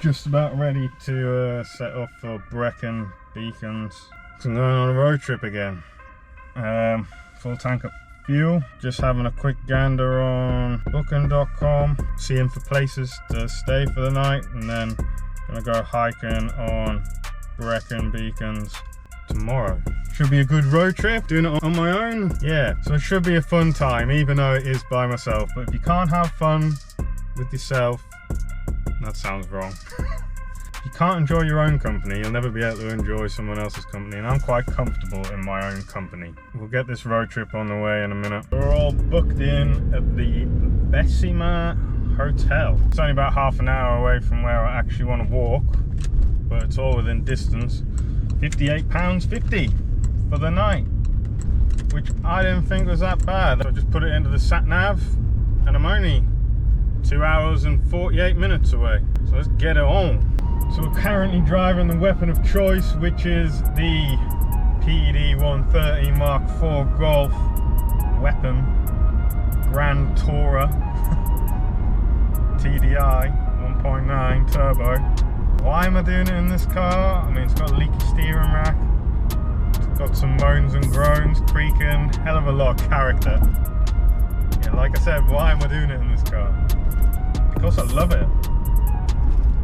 Just about ready to set off for Brecon Beacons. So I'm going on a road trip again. Full tank of fuel. Just having a quick gander on booking.com, seeing for places to stay for the night, and then gonna go hiking on Brecon Beacons tomorrow. Should be a good road trip, doing it on my own. Yeah, so it should be a fun time, even though it is by myself. But if you can't have fun with yourself, that sounds wrong. If you can't enjoy your own company, you'll never be able to enjoy someone else's company, and I'm quite comfortable in my own company. We'll get this road trip on the way in a minute. We're all booked in at the Bessemer Hotel. It's only about half an hour away from where I actually want to walk, but it's all within distance. £58.50 for the night, which I didn't think was that bad. I just put it into the sat nav, and I'm only 2 hours and 48 minutes away. So let's get it on. So we're currently driving the weapon of choice, which is the PD 130 Mark IV Golf weapon, Grand Tourer TDI 1.9 turbo. Why am I doing it in this car? I mean, it's got a leaky steering rack, it's got some moans and groans, creaking, hell of a lot of character. Yeah, like I said, why am I doing it in this car? Because I love it.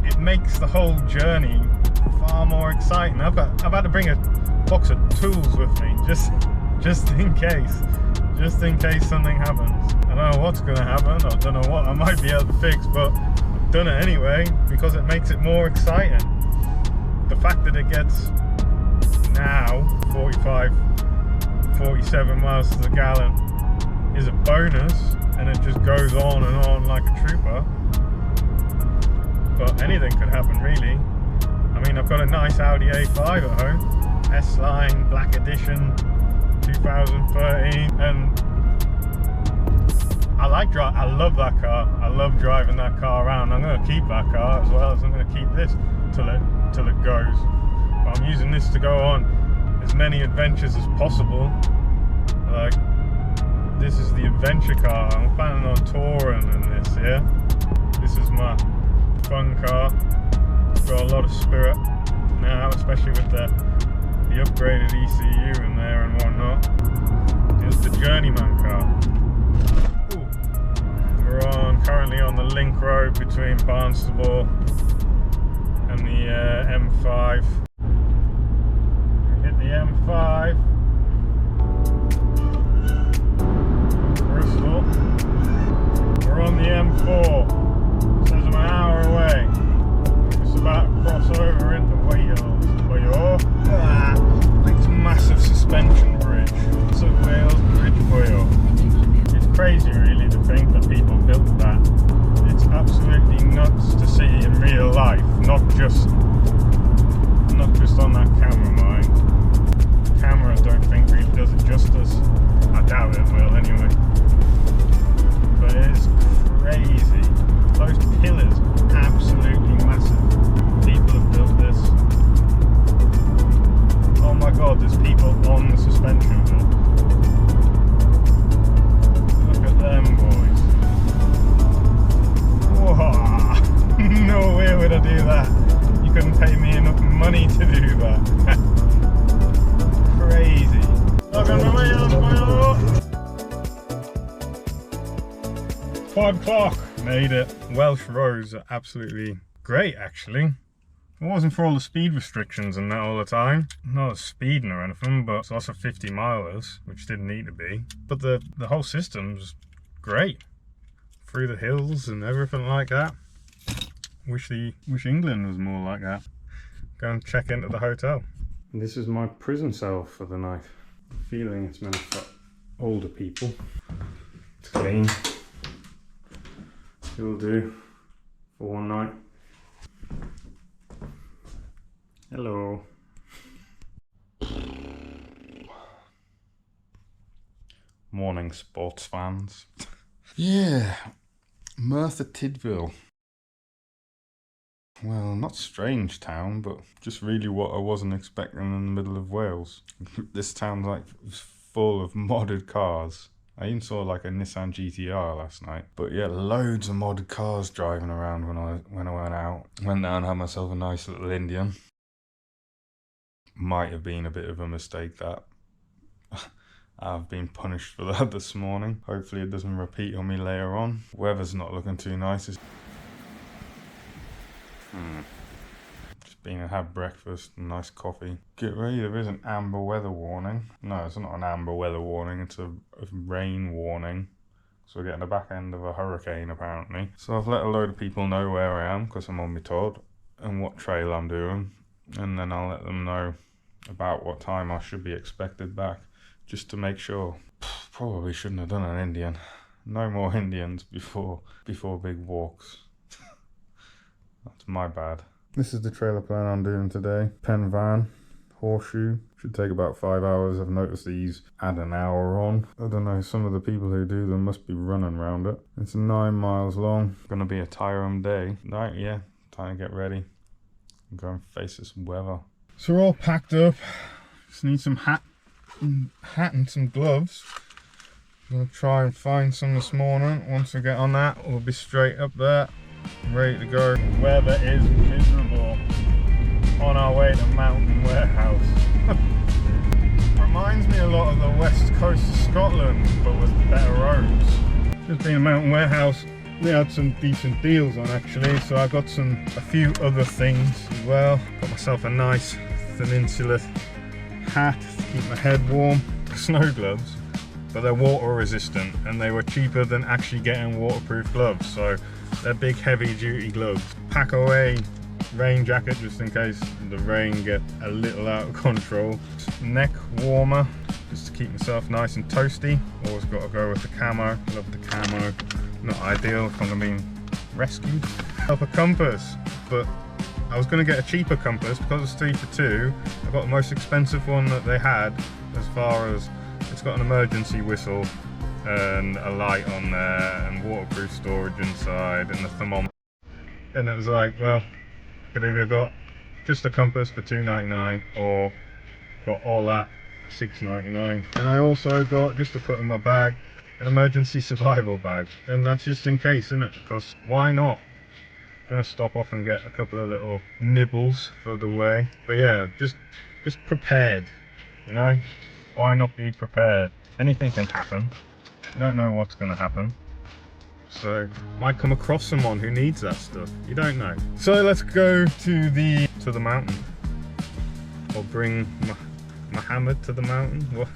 It makes the whole journey far more exciting. I've had to bring a box of tools with me just in case something happens. I don't know what's going to happen. I don't know what I might be able to fix, but I've done it anyway because it makes it more exciting. The fact that it gets now 45, 47 miles to the gallon is a bonus, and it just goes on and on like a trooper. But anything could happen, really. I mean, I've got a nice Audi A5 at home, S-Line, Black Edition, 2013, and I love that car. I love driving that car around. I'm going to keep that car as well as I'm going to keep this till it goes. But I'm using this to go on as many adventures as possible. Like, this is the adventure car. I'm planning on touring in this, yeah. This is my fun car. Got a lot of spirit now, especially with the upgraded ECU in there and whatnot. It's the journeyman car. Ooh. We're currently on the link road between Barnstable and the M5. We hit the M5. Bristol. We're on the M4. It says I'm an hour away. Just about to cross over into Wales. It's a massive suspension bridge. It's a Wales Bridge Wheel. It's crazy, really, to think that people built that. It's absolutely nuts to see in real life, not just on that camera, mind. The camera, I don't think really does it justice. I doubt it will, anyway. But it is crazy. Those pillars, absolutely massive. People have built this. Oh my god, there's people on the suspension bit. Look at them, boys. Whoa. No way would I do that. You couldn't pay me enough money to do that. Crazy. Look on the way up, 5 o'clock. Made it. Welsh roads are absolutely great, actually. If it wasn't for all the speed restrictions and that all the time, not speeding or anything, but it's also 50 milers, which didn't need to be. But the whole system's great. Through the hills and everything like that. Wish England was more like that. Go and check into the hotel. And this is my prison cell for the night. I'm feeling it's meant for older people. It's clean. It'll do for one night. Hello. Morning, sports fans. Yeah, Merthyr Tydfil. Well, not strange town, but just really what I wasn't expecting in the middle of Wales. This town's like full of modded cars. I even saw like a Nissan GTR last night. But yeah, loads of modded cars driving around when I went out. Went down and had myself a nice little Indian. Might have been a bit of a mistake that. I've been punished for that this morning. Hopefully it doesn't repeat on me later on. Weather's not looking too nice. Just been and had breakfast and nice coffee. Get ready, there is an amber weather warning. No, it's not an amber weather warning, it's a rain warning. So we're getting the back end of a hurricane apparently. So I've let a load of people know where I am because I'm on my Todd and what trail I'm doing. And then I'll let them know about what time I should be expected back. Just to make sure. Probably shouldn't have done an Indian. No more Indians before big walks. That's my bad. This is the trailer plan I'm doing today. Pen van, horseshoe. Should take about 5 hours. I've noticed these add an hour on. I don't know, some of the people who do them must be running around it. It's 9 miles long. Gonna be a tiring day. Right, yeah, time to get ready and go and face this weather. So we're all packed up. Just need some hat and some gloves. I'm gonna try and find some this morning. Once I get on that, we'll be straight up there, ready to go. The weather is miserable on our way to Mountain Warehouse. Reminds me a lot of the west coast of Scotland, but with better roads. Just been a Mountain Warehouse. They had some decent deals on actually, so I got a few other things as well. Got myself a nice thin insular hat to keep my head warm. Snow gloves, but they're water resistant and they were cheaper than actually getting waterproof gloves, so they're big heavy duty gloves. Pack away rain jacket just in case the rain get a little out of control. Neck warmer just to keep myself nice and toasty. Always got to go with the camo. Love the camo. Not ideal if I'm gonna be rescued. Up a compass, but I was going to get a cheaper compass because it's 3 for 2. I got the most expensive one that they had, as far as it's got an emergency whistle and a light on there and waterproof storage inside and a thermometer. And it was like, well, could have either got just a compass for $2.99 or got all that for $6.99. And I also got, just to put in my bag, an emergency survival bag. And that's just in case, isn't it? Because why not? Gonna stop off and get a couple of little nibbles for the way. But yeah, just prepared, you know? Why not be prepared? Anything can happen. You don't know what's gonna happen. So might come across someone who needs that stuff. You don't know. So let's go to the mountain. Or bring Muhammad to the mountain. What?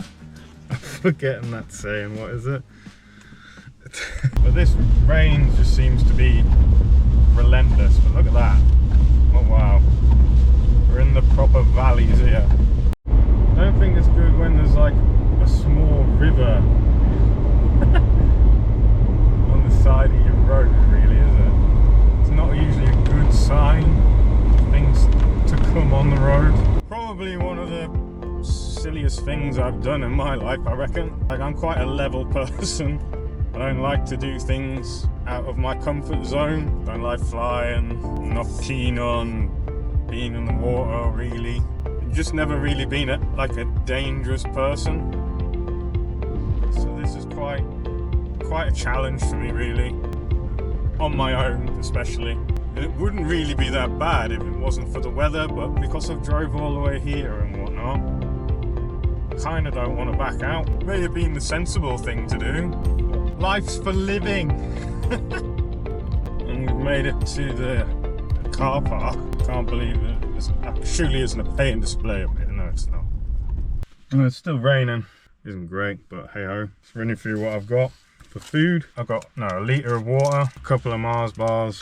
I'm forgetting that saying, what is it? But this rain just seems to be relentless, but look at that. Oh wow, we're in the proper valleys here. I don't think it's good when there's like a small river on the side of your road, really, is it? It's not usually a good sign of things to come on the road. Probably one of the silliest things I've done in my life, I reckon. Like, I'm quite a level person. I don't like to do things out of my comfort zone. Don't like flying. I'm not keen on being in the water, really. I've just never really been like a dangerous person. So this is quite a challenge for me, really. On my own, especially. It wouldn't really be that bad if it wasn't for the weather, but because I've drove all the way here and whatnot, I kind of don't want to back out. May have been the sensible thing to do. Life's for living. And we've made it to the car park. Can't believe it. Surely isn't a paying display of it. No, it's not. And it's still raining. Isn't great, but hey ho. Just running through what I've got. For food, I've got a litre of water, a couple of Mars bars,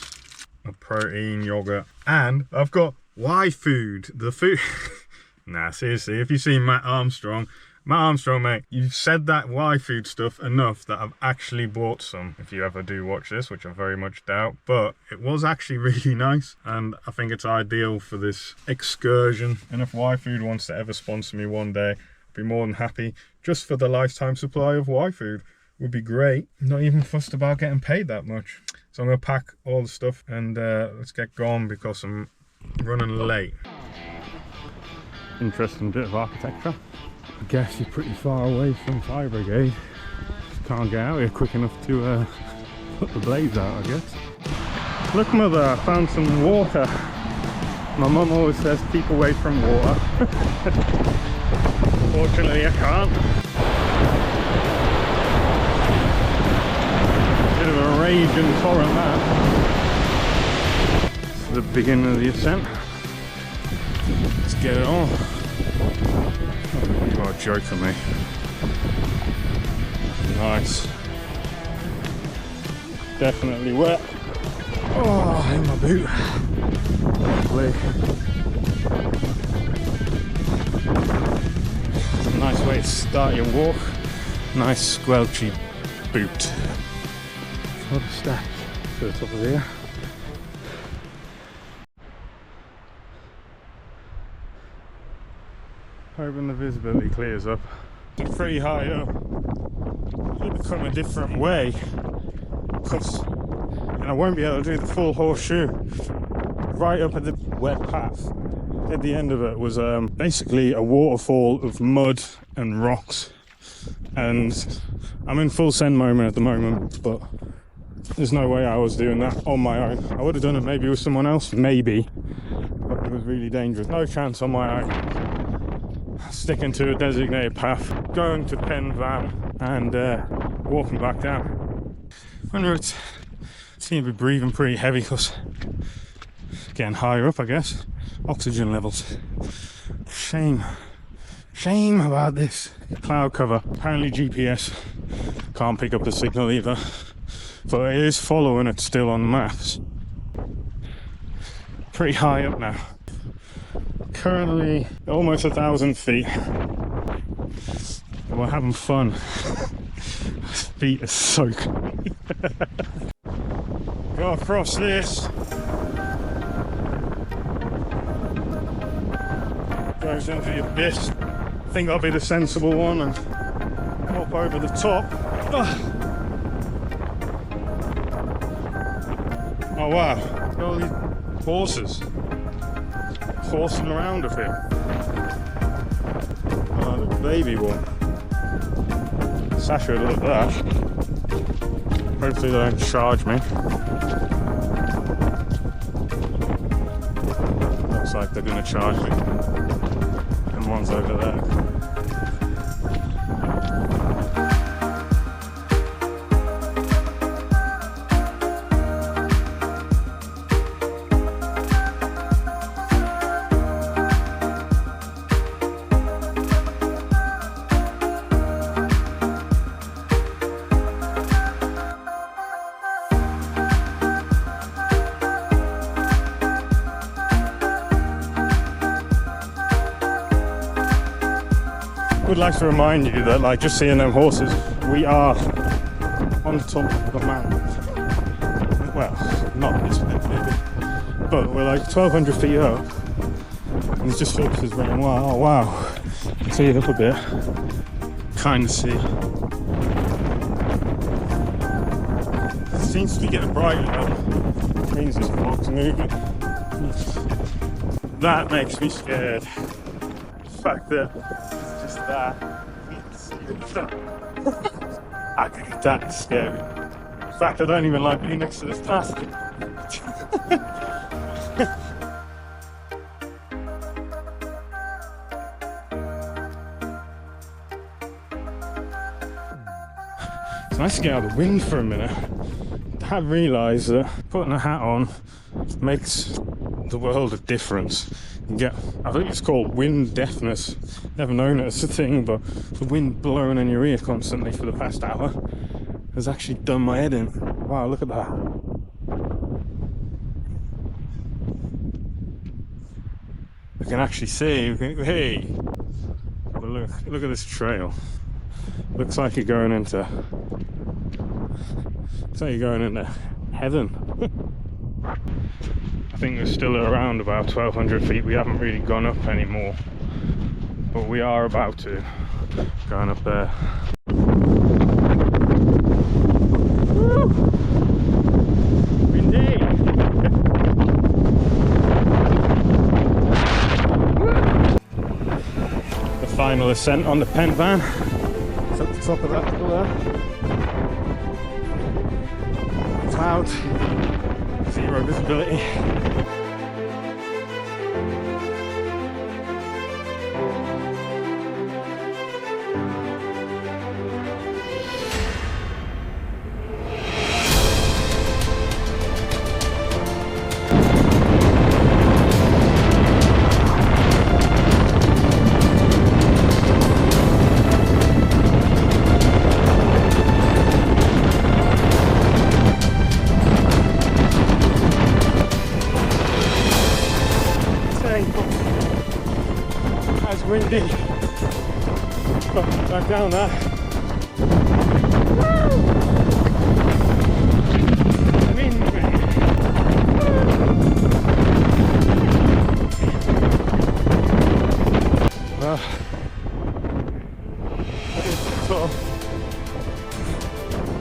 a protein, yogurt, and I've got Y food. The food. Nah, seriously, if you see Matt Armstrong, mate, you've said that Y food stuff enough that I've actually bought some, if you ever do watch this, which I very much doubt. But it was actually really nice, and I think it's ideal for this excursion. And if Y food wants to ever sponsor me one day, I'd be more than happy. Just for the lifetime supply of Y food would be great. Not even fussed about getting paid that much. So I'm gonna pack all the stuff and let's get going because I'm running late. Interesting bit of architecture. I guess you're pretty far away from fire brigade. can't get out here quick enough to put the blades out, I guess. Look, mother, I found some water. My mum always says keep away from water. Fortunately, I can't. Bit of a raging torrent that. This is the beginning of the ascent. Let's get it on. Oh, you are joking me. Nice. Definitely wet. Oh, in my boot. Lovely. It's a nice way to start your walk. Nice squelchy boot. What a step to the top of here. Hoping the visibility clears up. It's pretty high up. It'll come a different way. And I won't be able to do the full horseshoe. Right up at the wet path, at the end of it was basically a waterfall of mud and rocks. And I'm in full send moment at the moment, but there's no way I was doing that on my own. I would have done it maybe with someone else, maybe, but it was really dangerous. No chance on my own. Sticking to a designated path, going to pen van and walking back down. Wonder it's seem to be breathing pretty heavy because getting higher up, I guess. Oxygen levels. Shame about this. Cloud cover. Apparently GPS can't pick up the signal either, but it is following it still on the maps. Pretty high up now. Currently almost 1,000 feet. We're having fun. Feet are soaking. Go across this. Goes into the abyss. I think I'll be the sensible one and hop over the top. Oh wow, look at all these horses horsing around up here. Oh, the baby one. Sasha would look at that. Hopefully they don't charge me. Looks like they're going to charge me. And one's over there. Would like to remind you that, like, just seeing them horses, we are on the top of the mountain. Well, not this bit maybe, but we're like 1,200 feet up, and there's just horses running. Wow, oh wow! You see it up a bit, kind of see. It seems to be getting brighter now. It means there's fog's moving. That makes me scared. The fact that that that's scary. In fact, I don't even like being next to this plastic. It's nice to get out of the wind for a minute. I have realised that putting a hat on makes the world of difference. You get, I think it's called wind deafness. Never known it as a thing, but the wind blowing in your ear constantly for the past hour has actually done my head in. Wow, look at that. I can actually see, hey, but look at this trail. Looks like you're going into heaven. I think we're still around about 1,200 feet. We haven't really gone up anymore, but we are about to, going up there. Woo! Windy! The final ascent on the pen van. It's up the top of that hill there. clouds, zero visibility. That's windy. Back down there.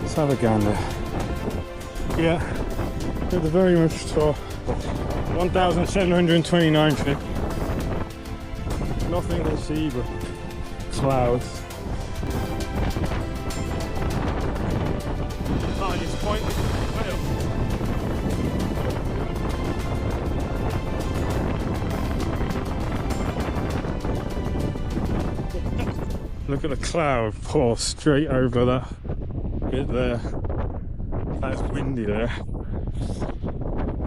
Let's have a gander. Yeah, at the very much top. 1,729 feet. Nothing to see but clouds. Highest point of Wales. Look at the cloud pour straight over that bit there. That's windy there.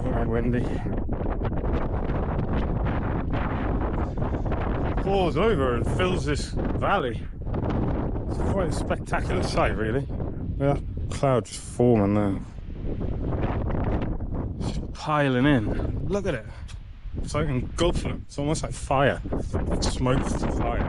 Very windy. Pours over and fills this valley. It's quite a spectacular sight, really. Yeah, cloud just forming there. Just piling in. Look at it. It's like engulfing. It's almost like fire. Like smoke from fire.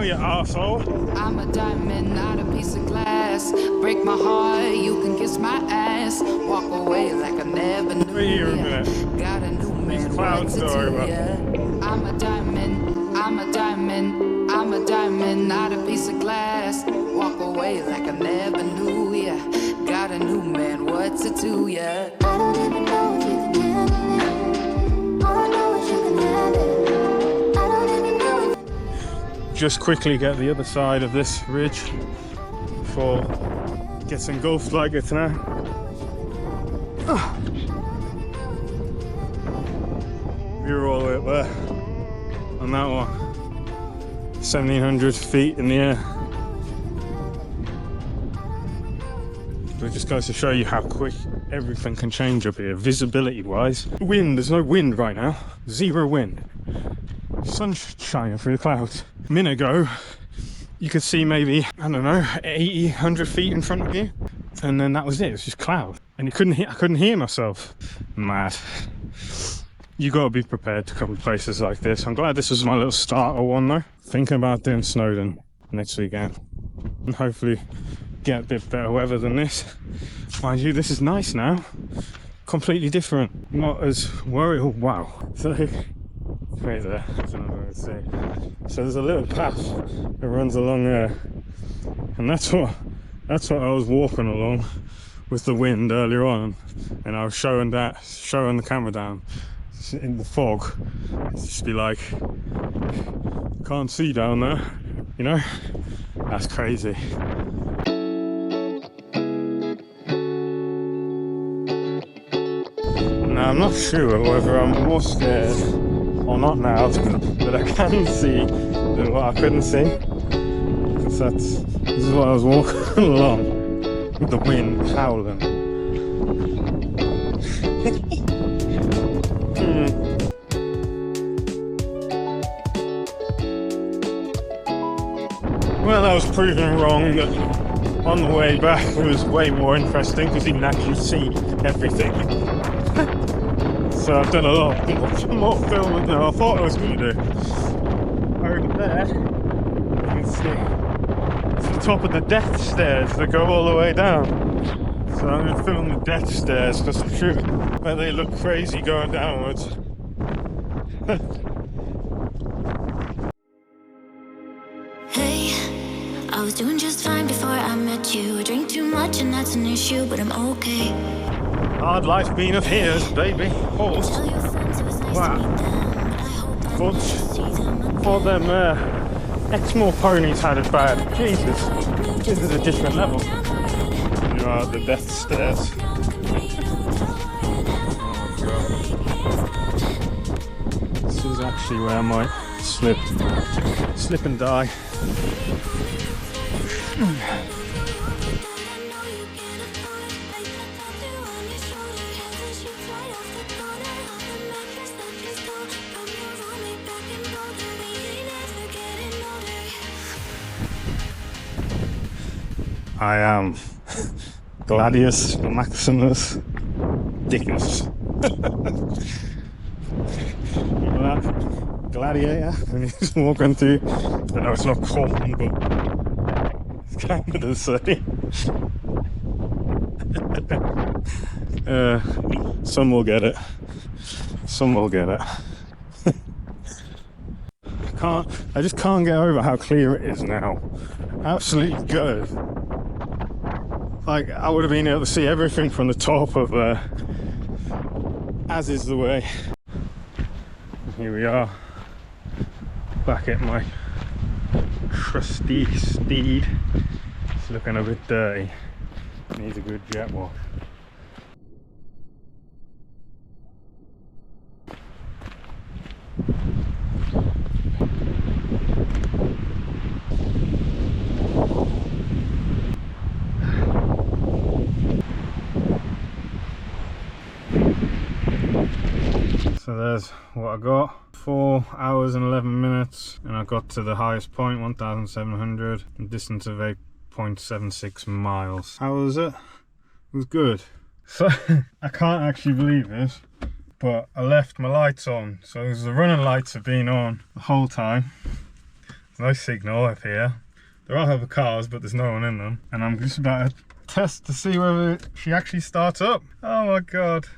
You arsehole. I'm a diamond, not a piece of glass. Break my heart, you can kiss my ass. Walk away like I never knew ya. Got a new man, what's it to ya? I'm a diamond, I'm a diamond, I'm a diamond, not a piece of glass. Walk away like I never knew ya. Got a new man, what's it to ya? I don't even know if you can handle it. All I know is you can have it. Just quickly get the other side of this ridge before it gets engulfed like it's now. We're all the way up there on that one. 1,700 feet in the air. So it just goes to show you how quick everything can change up here, visibility wise. Wind, there's no wind right now. Zero wind. Sun's shining through the clouds. A minute ago, you could see maybe, I don't know, 80, 100 feet in front of you. And then that was it, it was just cloud. And I couldn't hear myself. Mad. You gotta be prepared to come to places like this. I'm glad this was my little starter one though. Thinking about doing Snowdon next weekend. And hopefully get a bit better weather than this. Mind you, this is nice now. Completely different. Not as worried. Oh, wow. So, right there, I don't know what to say. So there's a little path that runs along there, and that's what I was walking along with the wind earlier on, and I was showing the camera down in the fog. It's just be like, can't see down there, you know? That's crazy. Now I'm not sure whether I'm more scared or not now that I can see than what I couldn't see. Because this is what I was walking along with the wind howling. Well, I was proving wrong that on the way back it was way more interesting because you can actually see everything. So I've done a lot more filming than I thought I was going to do. Over there, you can see it's the top of the death stairs that go all the way down. So I'm going to film the death stairs because I'm sure that they look crazy going downwards. I was doing just fine before I met you. I drink too much and that's an issue, but I'm okay. Hard life being of here's, baby. Horse. Tell your friends it was nice Wow. to meet them, but I hope I But never see them all again. them Exmoor ponies had it bad. Jesus, this is a different level. You are at the death stairs. Oh god. This is actually where I might slip and die. I am Gladius Maximus Dickus. Remember that? Gladiator? And he's walking through. I know it's not corn, but it's kind of the same. Some will get it. Some will get it. I just can't get over how clear it is now. Absolutely good. Like, I would have been able to see everything from the top of as is the way. Here we are, back at my trusty steed. It's looking a bit dirty. Needs a good jet wash. So there's what I got. 4 hours and 11 minutes, and I got to the highest point, 1,700, a distance of 8.76 miles. How was it? It was good. So I can't actually believe this, but I left my lights on. So the running lights have been on the whole time. There's no signal up here. There are other cars, but there's no one in them. And I'm just about to test to see whether she actually starts up. Oh my god.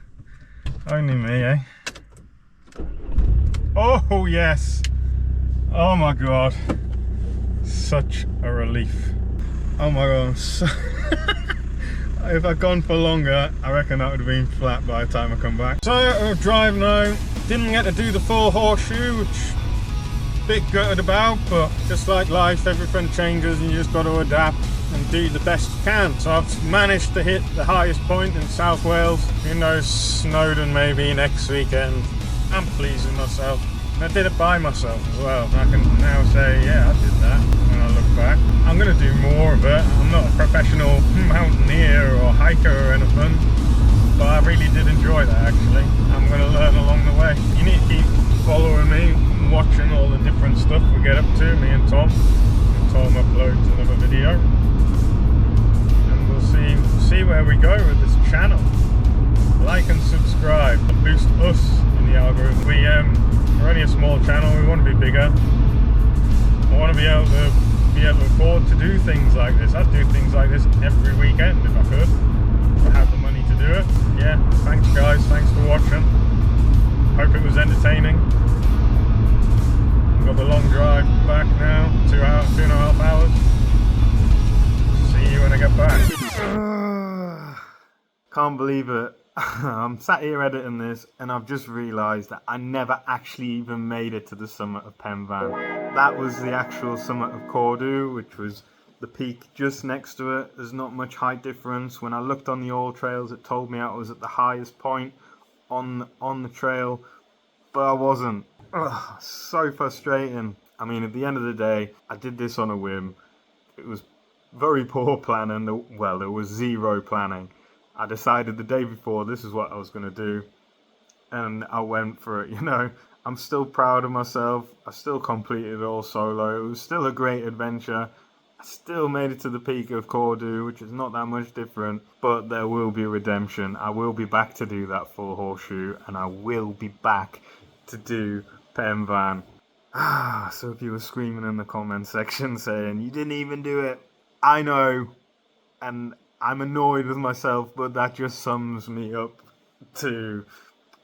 Only me, eh? Oh yes! Oh my god. Such a relief. Oh my god, I'm so if I'd gone for longer, I reckon that would have been flat by the time I come back. So I drive now. Didn't get to do the full horseshoe, which I'm a bit gutted about, but just like life, everything changes and you just got to adapt and do the best you can. So I've managed to hit the highest point in South Wales. Who knows, Snowdon maybe next weekend. I'm pleased with myself. And I did it by myself as well. I can now say, yeah, I did that when I look back. I'm going to do more of it. I'm not a professional mountaineer or hiker or anything, but I really did enjoy that actually. I'm going to learn along the way. You need to keep following me, watching all the different stuff we get up to, me and Tom. And Tom uploads another video. And we'll see where we go with this channel. Like and subscribe to boost us in the algorithm. We're only a small channel, we want to be bigger. I want to be able to afford to do things like this. I'd do things like this every weekend if I could. If I had the money to do it. Yeah, thanks guys, thanks for watching. Hope it was entertaining. Got the long drive back now, 2.5 hours. See you when I get back. Can't believe it. I'm sat here editing this and I've just realised that I never actually even made it to the summit of Pen Van. That was the actual summit of Cordu, which was the peak just next to it. There's not much height difference. When I looked on the all trails, it told me I was at the highest point on the trail, but I wasn't. Ugh, so frustrating. I mean, at the end of the day, I did this on a whim. It was very poor planning. Well, there was zero planning. I decided the day before this is what I was going to do, and I went for it, you know. I'm still proud of myself. I still completed it all solo. It was still a great adventure. I still made it to the peak of Cordu, which is not that much different, but there will be redemption. I will be back to do that full horseshoe, and I will be back to do Pen Van. So if you were screaming in the comment section saying, you didn't even do it, I know, and I'm annoyed with myself, but that just sums me up to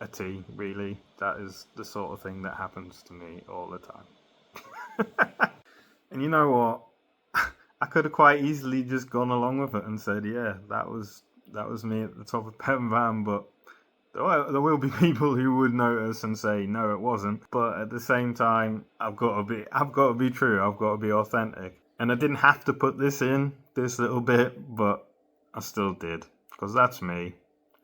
a T, really. That is the sort of thing that happens to me all the time. And you know what? I could have quite easily just gone along with it and said, yeah, that was me at the top of Pen Van, but there will be people who would notice and say, no, it wasn't. But at the same time, I've got to be true. I've got to be authentic. And I didn't have to put this little bit, but I still did, because that's me,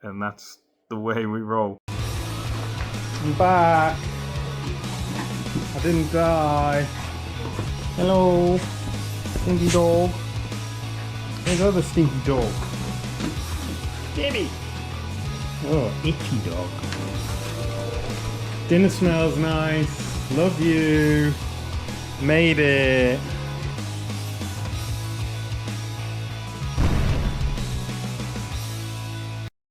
and that's the way we roll. I'm back. I didn't die. Hello, stinky dog. There's other stinky dog. Debbie. Oh, itchy dog. Dinner smells nice. Love you. Made it.